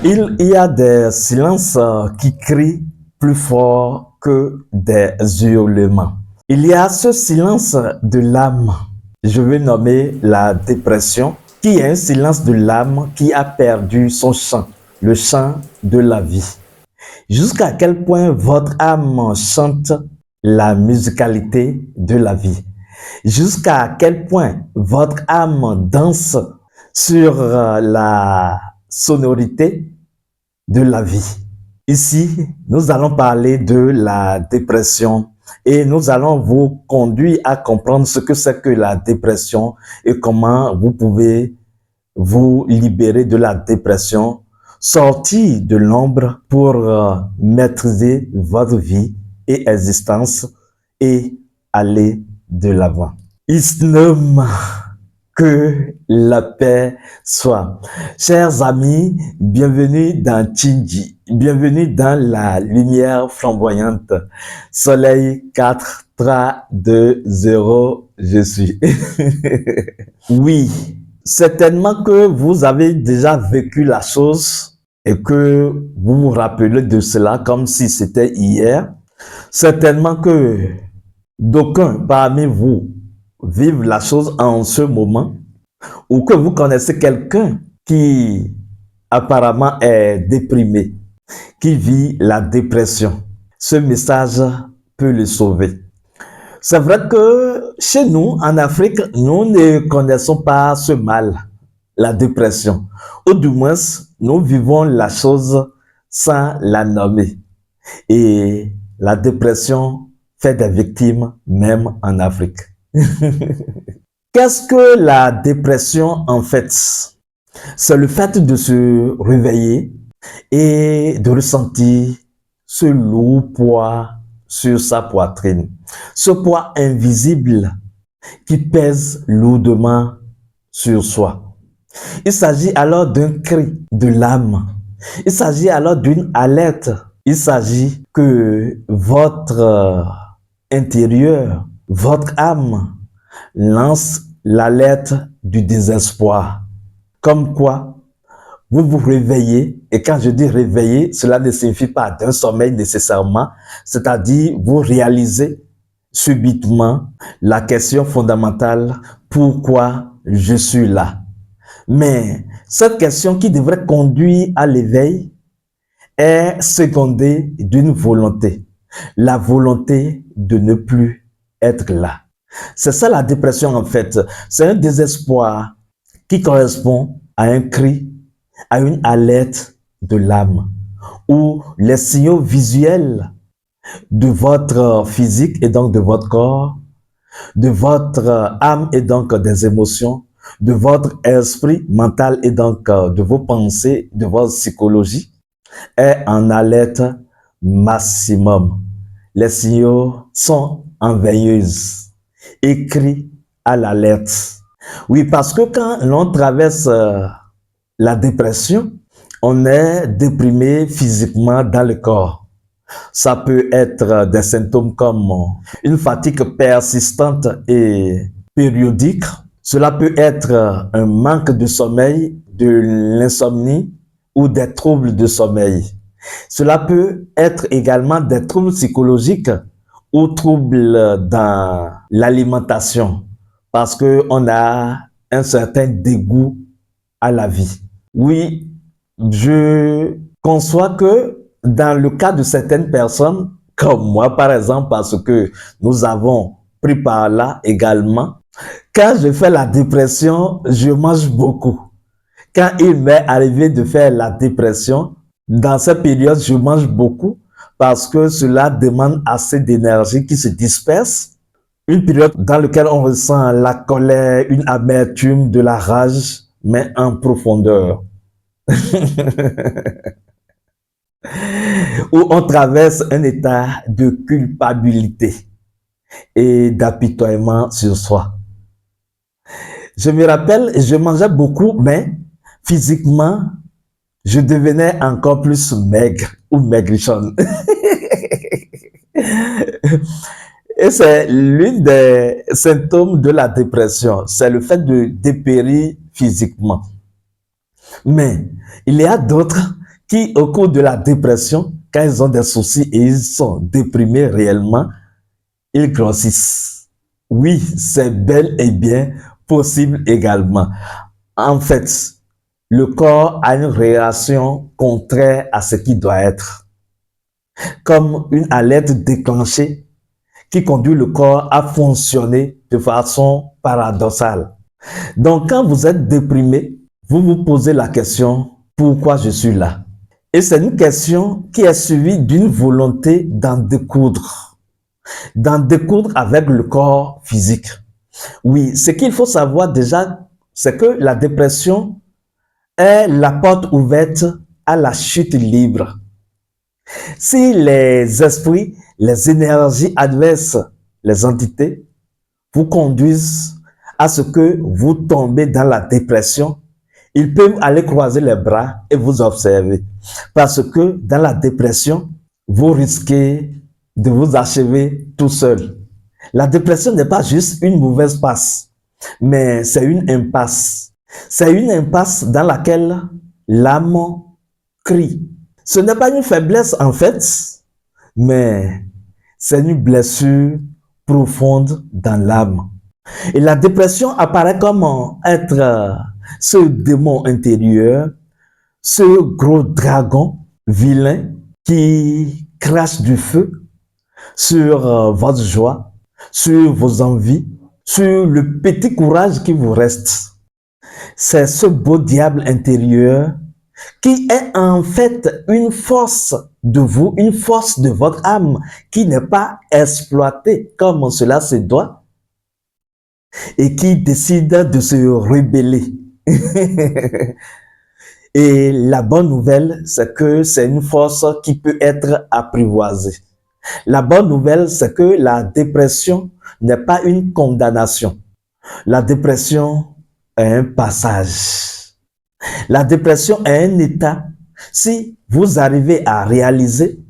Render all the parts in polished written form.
Il y a des silences qui crient plus fort que des hurlements. Il y a ce silence de l'âme, je vais nommer la dépression, qui est un silence de l'âme qui a perdu son chant, le chant de la vie. Jusqu'à quel point votre âme chante la musicalité de la vie. Jusqu'à quel point votre âme danse sur la sonorité de la vie. Ici, nous allons parler de la dépression et nous allons vous conduire à comprendre ce que c'est que la dépression et comment vous pouvez vous libérer de la dépression, sortir de l'ombre pour maîtriser votre vie et existence et aller de l'avant. Islam, que la paix soit. Chers amis, bienvenue dans Tchinji, bienvenue dans la lumière flamboyante. Soleil 4, 3, 2, 0, je suis. Oui, certainement que vous avez déjà vécu la chose et que vous vous rappelez de cela comme si c'était hier. Certainement que d'aucuns parmi vous vivent la chose en ce moment ou que vous connaissez quelqu'un qui apparemment est déprimé, qui vit la dépression. Ce message peut le sauver. C'est vrai que chez nous, en Afrique, nous ne connaissons pas ce mal, la dépression. Ou du moins, nous vivons la chose sans la nommer. Et la dépression fait des victimes même en Afrique. Qu'est-ce que la dépression en fait? C'est le fait de se réveiller et de ressentir ce lourd poids sur sa poitrine. Ce poids invisible qui pèse lourdement sur soi. Il s'agit alors d'un cri de l'âme. Il s'agit alors d'une alerte. Il s'agit que votre intérieur, votre âme, lance l'alerte du désespoir. Comme quoi, vous vous réveillez, et quand je dis réveiller, cela ne signifie pas d'un sommeil nécessairement, c'est-à-dire vous réalisez subitement la question fondamentale, pourquoi je suis là? Mais cette question qui devrait conduire à l'éveil est secondée d'une volonté, la volonté de ne plus être là. C'est ça la dépression en fait, c'est un désespoir qui correspond à un cri, à une alerte de l'âme, où les signaux visuels de votre physique et donc de votre corps, de votre âme et donc des émotions, de votre esprit mental et donc de vos pensées, de votre psychologie, est en alerte maximum. Les signaux sont en veilleuse, écrits à l'alerte. Oui, parce que quand l'on traverse la dépression, on est déprimé physiquement dans le corps. Ça peut être des symptômes comme une fatigue persistante et périodique. Cela peut être un manque de sommeil, de l'insomnie ou des troubles de sommeil. Cela peut être également des troubles psychologiques ou troubles dans l'alimentation parce qu'on a un certain dégoût à la vie. Oui, je conçois que dans le cas de certaines personnes, comme moi par exemple, parce que nous avons pris par là également, quand je fais la dépression, je mange beaucoup. Quand il m'est arrivé de faire la dépression, dans cette période, je mange beaucoup parce que cela demande assez d'énergie qui se disperse. Une période dans laquelle on ressent la colère, une amertume, de la rage, mais en profondeur. Où on traverse un état de culpabilité et d'apitoiement sur soi. Je me rappelle, je mangeais beaucoup, mais physiquement, je devenais encore plus maigre ou maigrichonne. Et c'est l'une des symptômes de la dépression, c'est le fait de dépérir physiquement. Mais il y a d'autres qui, au cours de la dépression, quand ils ont des soucis et ils sont déprimés réellement, ils grossissent. Oui, c'est bel et bien possible également. En fait, le corps a une réaction contraire à ce qui doit être, comme une alerte déclenchée qui conduit le corps à fonctionner de façon paradoxale. Donc, quand vous êtes déprimé, vous vous posez la question, pourquoi je suis là? Et c'est une question qui est suivie d'une volonté d'en découdre avec le corps physique. Oui, ce qu'il faut savoir déjà, c'est que la dépression est la porte ouverte à la chute libre. Si les esprits, les énergies adverses, les entités vous conduisent à ce que vous tombez dans la dépression, ils peuvent aller croiser les bras et vous observer. Parce que dans la dépression, vous risquez de vous achever tout seul. La dépression n'est pas juste une mauvaise passe, mais c'est une impasse. C'est une impasse dans laquelle l'âme crie. Ce n'est pas une faiblesse en fait, mais c'est une blessure profonde dans l'âme. Et la dépression apparaît comme être ce démon intérieur, ce gros dragon vilain qui crache du feu sur votre joie, sur vos envies, sur le petit courage qui vous reste. C'est ce beau diable intérieur qui est en fait une force de vous, une force de votre âme qui n'est pas exploitée comme cela se doit et qui décide de se rebeller. Et la bonne nouvelle, c'est que c'est une force qui peut être apprivoisée. La bonne nouvelle, c'est que la dépression n'est pas une condamnation. La dépression est un passage. La dépression est un état. Si vous arrivez à réaliser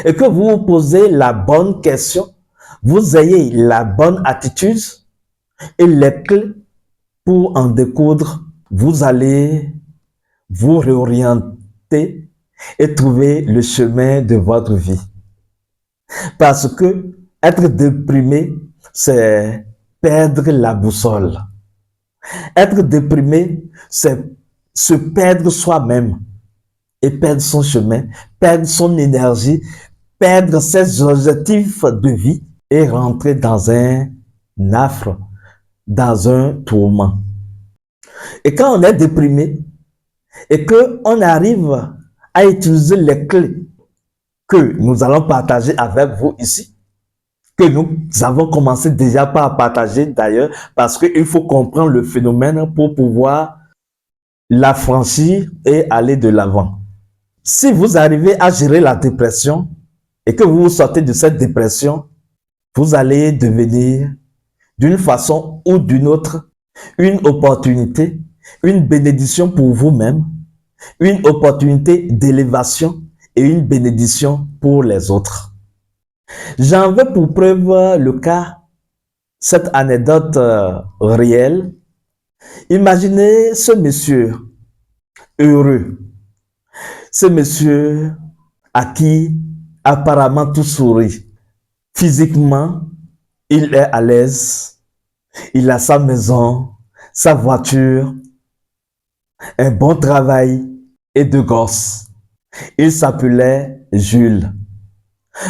et que vous vous posez la bonne question, vous ayez la bonne attitude et les clés pour en découdre, vous allez vous réorienter et trouver le chemin de votre vie. Parce que être déprimé, c'est perdre la boussole. Être déprimé, c'est se perdre soi-même et perdre son chemin, perdre son énergie, perdre ses objectifs de vie et rentrer dans un affre, dans un tourment. Et quand on est déprimé et qu'on arrive à utiliser les clés que nous allons partager avec vous ici, que nous avons commencé déjà par partager d'ailleurs, parce qu'il faut comprendre le phénomène pour pouvoir l'affranchir et aller de l'avant. Si vous arrivez à gérer la dépression et que vous sortez de cette dépression, vous allez devenir d'une façon ou d'une autre une opportunité, une bénédiction pour vous-même, une opportunité d'élévation et une bénédiction pour les autres. J'en veux pour preuve le cas, cette anecdote réelle. Imaginez ce monsieur heureux, ce monsieur à qui apparemment tout sourit. Physiquement, il est à l'aise, il a sa maison, sa voiture, un bon travail et deux gosses. Il s'appelait Jules.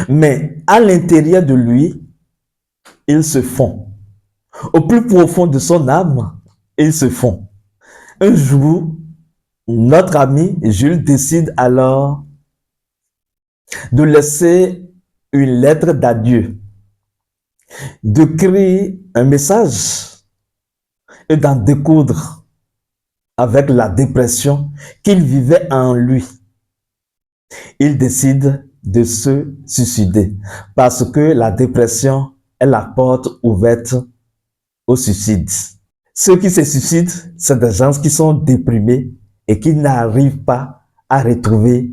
Mais à l'intérieur de lui, il se fond. Au plus profond de son âme, il se fond. Un jour, notre ami Jules décide alors de laisser une lettre d'adieu, de créer un message et d'en découdre avec la dépression qu'il vivait en lui. Il décide de se suicider parce que la dépression est la porte ouverte au suicide. Ceux qui se suicident, c'est des gens qui sont déprimés et qui n'arrivent pas à retrouver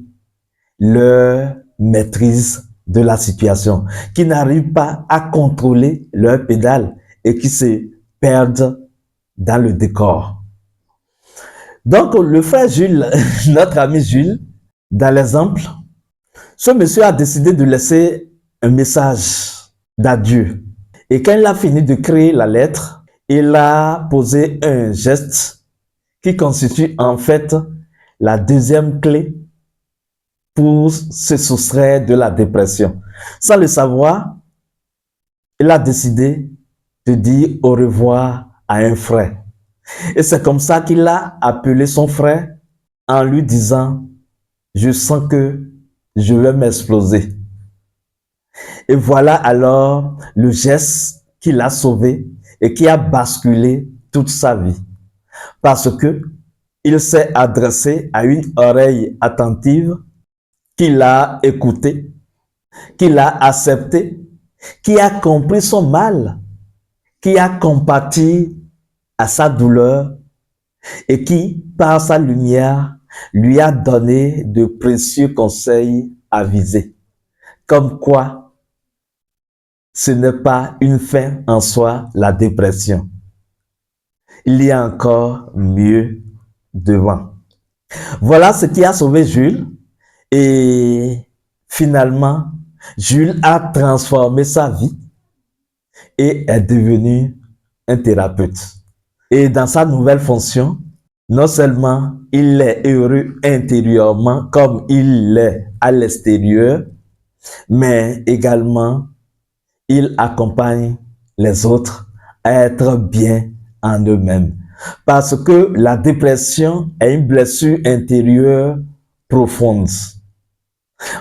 leur maîtrise de la situation, qui n'arrivent pas à contrôler leur pédale et qui se perdent dans le décor. Donc, le frère Jules, notre ami Jules, Dans l'exemple, ce monsieur a décidé de laisser un message d'adieu. Et quand il a fini de créer la lettre, il a posé un geste qui constitue en fait la deuxième clé pour se soustraire de la dépression. Sans le savoir, il a décidé de dire au revoir à un frère. Et c'est comme ça qu'il a appelé son frère en lui disant, je sens que je vais m'exploser. Et voilà alors le geste qui l'a sauvé et qui a basculé toute sa vie. Parce que il s'est adressé à une oreille attentive qui l'a écouté, qui l'a accepté, qui a compris son mal, qui a compati à sa douleur et qui, par sa lumière, lui a donné de précieux conseils avisés. Comme quoi, ce n'est pas une fin en soi, la dépression. Il y a encore mieux devant. Voilà ce qui a sauvé Jules. Et finalement, Jules a transformé sa vie et est devenu un thérapeute. Et dans sa nouvelle fonction, non seulement il est heureux intérieurement comme il l'est à l'extérieur, mais également il accompagne les autres à être bien en eux-mêmes. Parce que la dépression est une blessure intérieure profonde.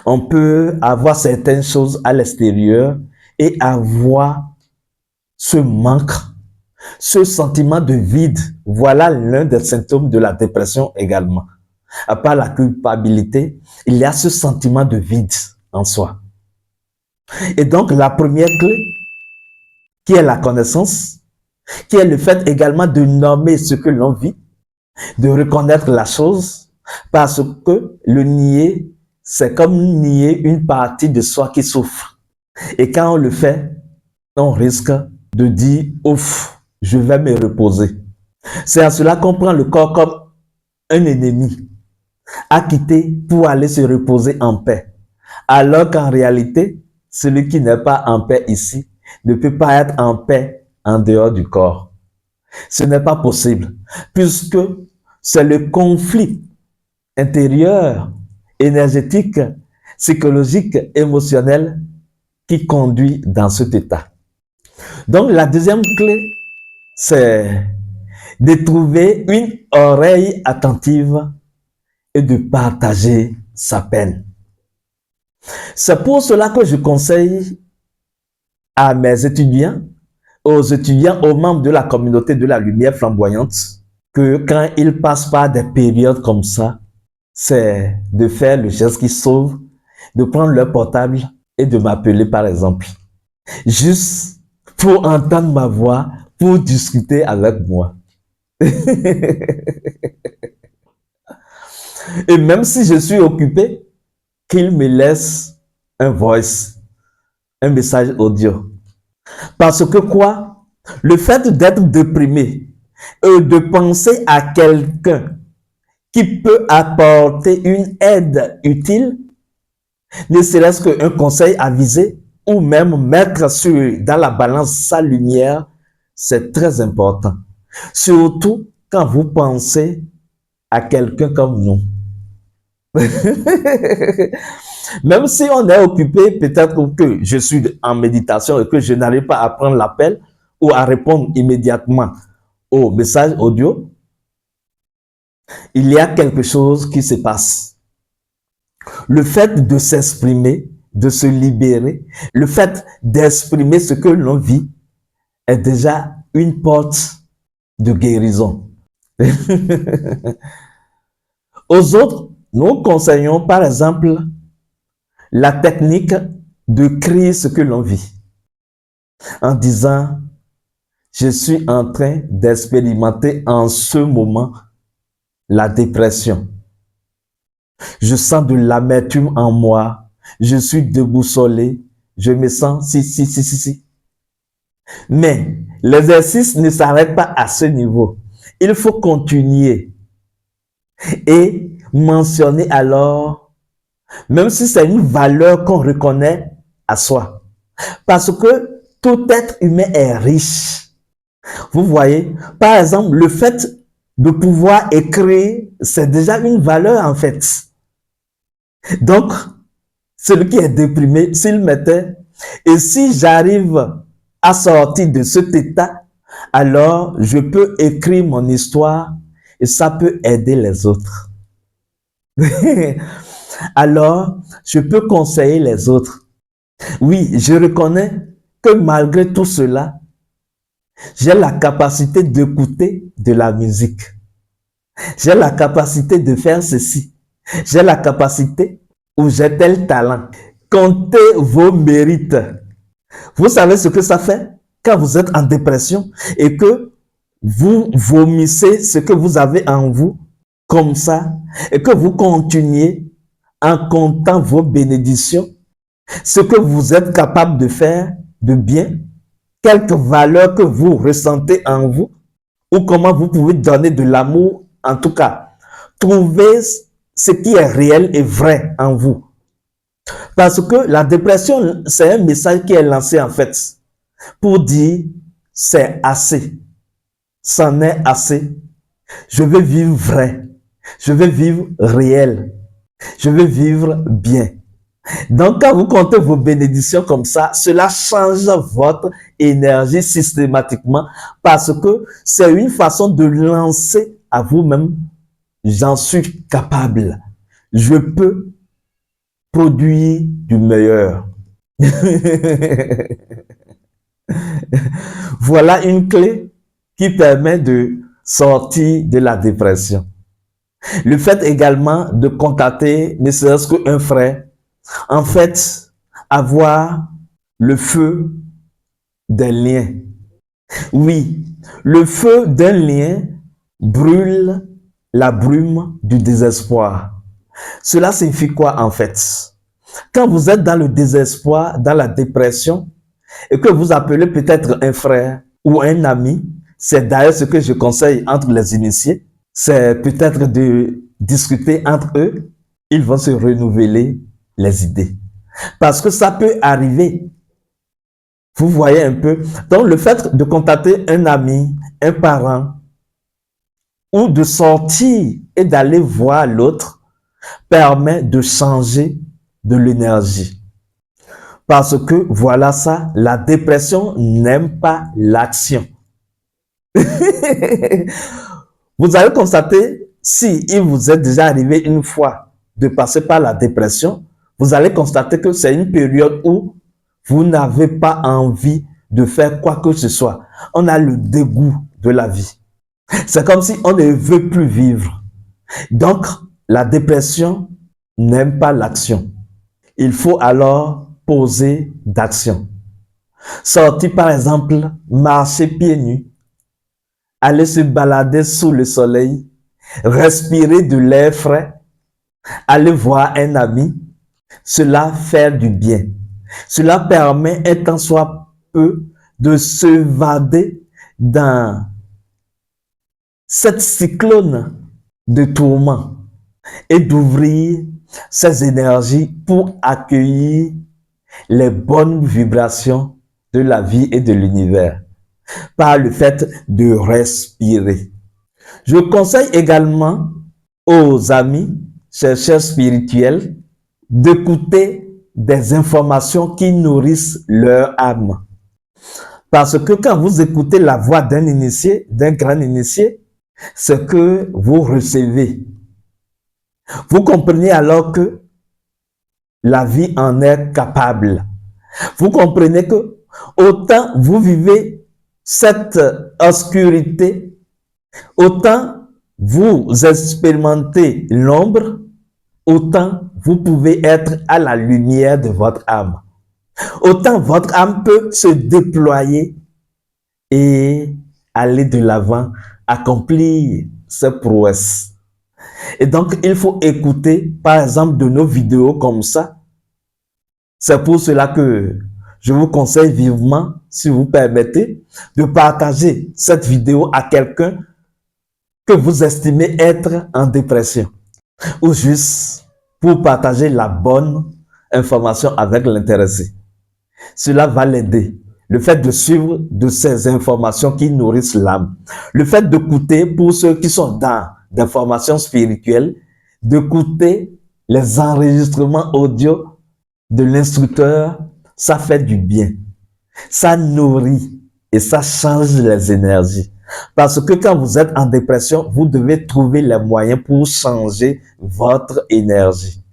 On peut avoir certaines choses à l'extérieur et avoir ce manque, ce sentiment de vide. Voilà l'un des symptômes de la dépression également. À part la culpabilité, il y a ce sentiment de vide en soi. Et donc, la première clé, qui est la connaissance, qui est le fait également de nommer ce que l'on vit, de reconnaître la chose, parce que le nier, c'est comme nier une partie de soi qui souffre. Et quand on le fait, on risque de dire, ouf, je vais me reposer. C'est à cela qu'on prend le corps comme un ennemi à quitter pour aller se reposer en paix. Alors qu'en réalité, celui qui n'est pas en paix ici ne peut pas être en paix en dehors du corps. Ce n'est pas possible, puisque c'est le conflit intérieur, énergétique, psychologique, émotionnel qui conduit dans cet état. Donc, la deuxième clé, c'est de trouver une oreille attentive et de partager sa peine. C'est pour cela que je conseille à mes étudiants, aux étudiants, aux membres de la communauté de la lumière flamboyante, que quand ils passent par des périodes comme ça, c'est de faire le geste qui sauve, de prendre leur portable et de m'appeler par exemple. Juste pour entendre ma voix, pour discuter avec moi. Et même si je suis occupé, qu'il me laisse un voice, un message audio. Parce que quoi? Le fait d'être déprimé et de penser à quelqu'un qui peut apporter une aide utile, ne serait-ce qu'un conseil avisé, ou même mettre dans la balance sa lumière, c'est très important. Surtout quand vous pensez à quelqu'un comme nous. Même si on est occupé, peut-être que je suis en méditation et que je n'arrive pas à prendre l'appel ou à répondre immédiatement au message audio, il y a quelque chose qui se passe. Le fait de s'exprimer, de se libérer, le fait d'exprimer ce que l'on vit est déjà une porte de guérison. Aux autres, nous conseillons par exemple la technique de crier ce que l'on vit en disant « Je suis en train d'expérimenter en ce moment la dépression. Je sens de l'amertume en moi. Je suis déboussolé. Je me sens si. » Mais l'exercice ne s'arrête pas à ce niveau. Il faut continuer et mentionner alors même si c'est une valeur qu'on reconnaît à soi. Parce que tout être humain est riche. Vous voyez, par exemple, le fait de pouvoir écrire, c'est déjà une valeur en fait. Donc, celui qui est déprimé, s'il mettait, et si j'arrive à sortir de cet état, alors je peux écrire mon histoire et ça peut aider les autres. Alors, je peux conseiller les autres. Oui, je reconnais que malgré tout cela, j'ai la capacité d'écouter de la musique. J'ai la capacité de faire ceci. J'ai la capacité ou j'ai tel talent. Comptez vos mérites. Vous savez ce que ça fait quand vous êtes en dépression et que vous vomissez ce que vous avez en vous comme ça et que vous continuez en comptant vos bénédictions, ce que vous êtes capable de faire de bien, quelques valeurs que vous ressentez en vous ou comment vous pouvez donner de l'amour. En tout cas, trouvez ce qui est réel et vrai en vous. Parce que la dépression, c'est un message qui est lancé en fait pour dire c'est assez, c'en est assez. Je veux vivre vrai, je veux vivre réel, je veux vivre bien. Donc, quand vous comptez vos bénédictions comme ça, cela change votre énergie systématiquement parce que c'est une façon de lancer à vous-même, j'en suis capable, je peux produire du meilleur. Voilà une clé qui permet de sortir de la dépression. Le fait également de contacter ne serait-ce qu'un frère, en fait, avoir le feu d'un lien. Oui, le feu d'un lien brûle la brume du désespoir. Cela signifie quoi en fait? Quand vous êtes dans le désespoir, dans la dépression, et que vous appelez peut-être un frère ou un ami, c'est d'ailleurs ce que je conseille entre les initiés, c'est peut-être de discuter entre eux, ils vont se renouveler les idées. Parce que ça peut arriver. Vous voyez un peu. Donc, le fait de contacter un ami, un parent, ou de sortir et d'aller voir l'autre, permet de changer de l'énergie. Parce que, voilà ça, la dépression n'aime pas l'action. Vous avez constaté, si il vous est déjà arrivé une fois de passer par la dépression, vous allez constater que c'est une période où vous n'avez pas envie de faire quoi que ce soit. On a le dégoût de la vie. C'est comme si on ne veut plus vivre. Donc, la dépression n'aime pas l'action. Il faut alors poser d'action. Sortir par exemple, marcher pieds nus, aller se balader sous le soleil, respirer de l'air frais, aller voir un ami, cela fait du bien. Cela permet un tant soit peu de s'évader dans cette cyclone de tourments et d'ouvrir ses énergies pour accueillir les bonnes vibrations de la vie et de l'univers par le fait de respirer. Je conseille également aux amis, chercheurs spirituels, d'écouter des informations qui nourrissent leur âme. Parce que quand vous écoutez la voix d'un initié, d'un grand initié, ce que vous recevez, vous comprenez alors que la vie en est capable. Vous comprenez que autant vous vivez cette obscurité, autant vous expérimentez l'ombre, autant vous pouvez être à la lumière de votre âme. Autant votre âme peut se déployer et aller de l'avant, accomplir ses prouesses. Et donc, il faut écouter, par exemple, de nos vidéos comme ça. C'est pour cela que je vous conseille vivement, si vous permettez, de partager cette vidéo à quelqu'un que vous estimez être en dépression. Ou juste pour partager la bonne information avec l'intéressé. Cela va l'aider. Le fait de suivre de ces informations qui nourrissent l'âme. Le fait d'écouter, pour ceux qui sont dans des formations spirituelles, d'écouter les enregistrements audio de l'instructeur, ça fait du bien. Ça nourrit et ça change les énergies. Parce que quand vous êtes en dépression, vous devez trouver les moyens pour changer votre énergie.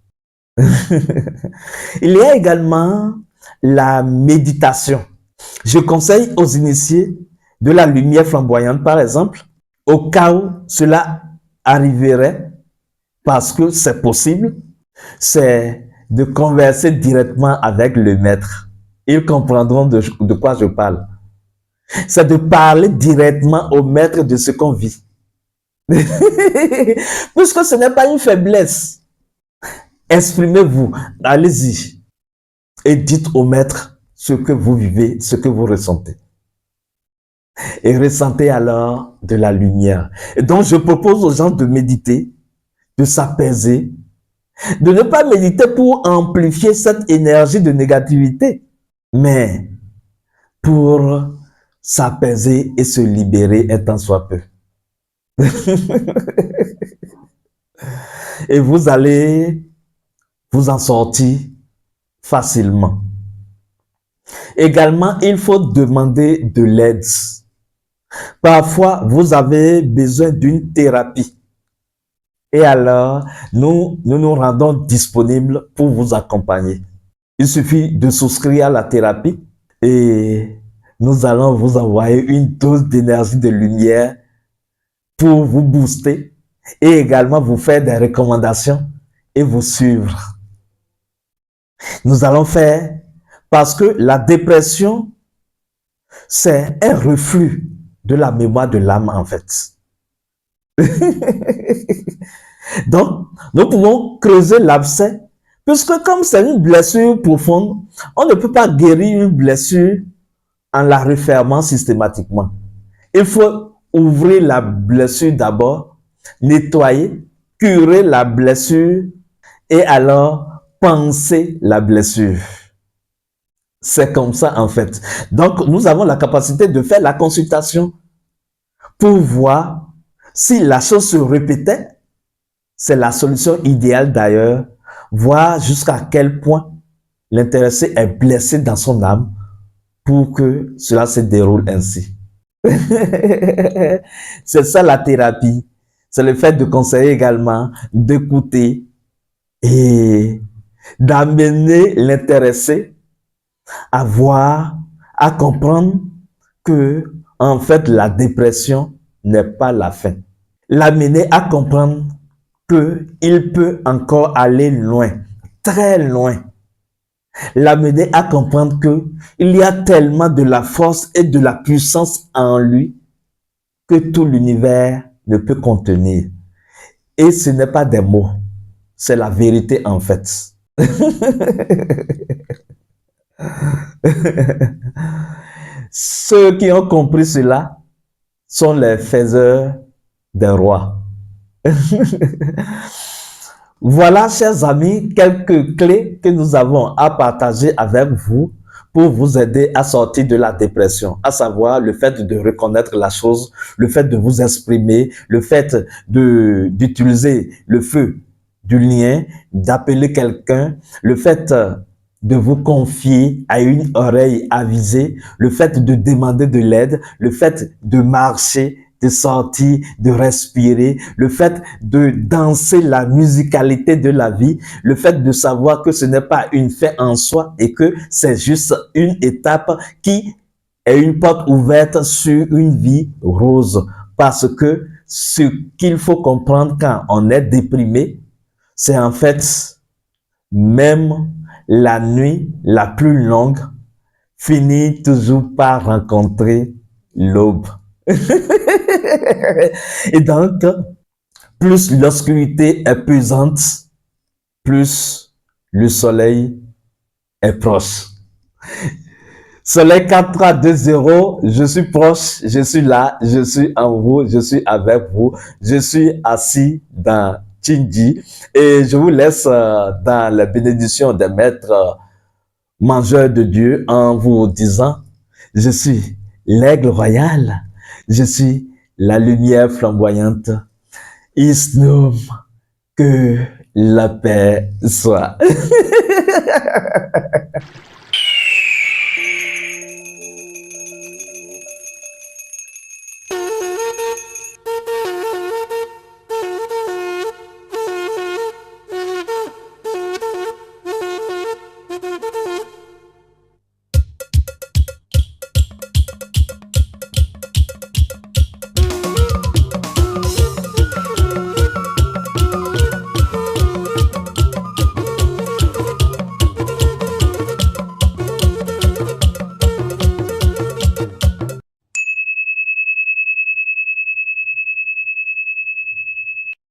Il y a également la méditation. Je conseille aux initiés de la lumière flamboyante, par exemple, au cas où cela arriverait, parce que c'est possible, c'est de converser directement avec le maître. Ils comprendront de quoi je parle. C'est de parler directement au maître de ce qu'on vit. Puisque ce n'est pas une faiblesse. Exprimez-vous, allez-y et dites au maître ce que vous vivez, ce que vous ressentez. Et ressentez alors de la lumière. Et donc, je propose aux gens de méditer, de s'apaiser, de ne pas méditer pour amplifier cette énergie de négativité, mais pour s'apaiser et se libérer un tant soit peu. Et vous allez vous en sortir facilement. Également, il faut demander de l'aide. Parfois, vous avez besoin d'une thérapie. Et alors, nous nous rendons disponibles pour vous accompagner. Il suffit de souscrire à la thérapie et nous allons vous envoyer une dose d'énergie de lumière pour vous booster et également vous faire des recommandations et vous suivre. Nous allons faire, parce que la dépression, c'est un reflux de la mémoire de l'âme en fait. Donc, nous pouvons creuser l'abcès, puisque comme c'est une blessure profonde, on ne peut pas guérir une blessure en la refermant systématiquement. Il faut ouvrir la blessure d'abord, nettoyer, curer la blessure et alors penser la blessure. C'est comme ça en fait. Donc, nous avons la capacité de faire la consultation pour voir si la chose se répétait. C'est la solution idéale d'ailleurs, voir jusqu'à quel point l'intéressé est blessé dans son âme pour que cela se déroule ainsi. C'est ça la thérapie. C'est le fait de conseiller également, d'écouter et d'amener l'intéressé à voir, à comprendre que, en fait, la dépression n'est pas la fin. L'amener à comprendre qu'il peut encore aller loin, très loin. L'amener à comprendre qu'il y a tellement de la force et de la puissance en lui que tout l'univers ne peut contenir. Et ce n'est pas des mots, c'est la vérité en fait. Ceux qui ont compris cela sont les faiseurs des rois. Voilà, chers amis, quelques clés que nous avons à partager avec vous pour vous aider à sortir de la dépression, à savoir le fait de reconnaître la chose, le fait de vous exprimer, le fait d'utiliser le feu du lien, d'appeler quelqu'un, le fait de vous confier à une oreille avisée, le fait de demander de l'aide, le fait de marcher, de sortir, de respirer, le fait de danser la musicalité de la vie, le fait de savoir que ce n'est pas une fin en soi et que c'est juste une étape qui est une porte ouverte sur une vie rose. Parce que ce qu'il faut comprendre quand on est déprimé, c'est en fait même la nuit la plus longue finit toujours par rencontrer l'aube. Et donc, plus l'obscurité est pesante, plus le soleil est proche. Soleil 4, 3, 2, 0, je suis proche, je suis là, je suis en vous, je suis avec vous, je suis assis dans Tchindji. Et je vous laisse dans la bénédiction des maîtres mangeurs de Dieu en vous disant, je suis l'aigle royal, je suis la lumière flamboyante. Isnoum, que la paix soit.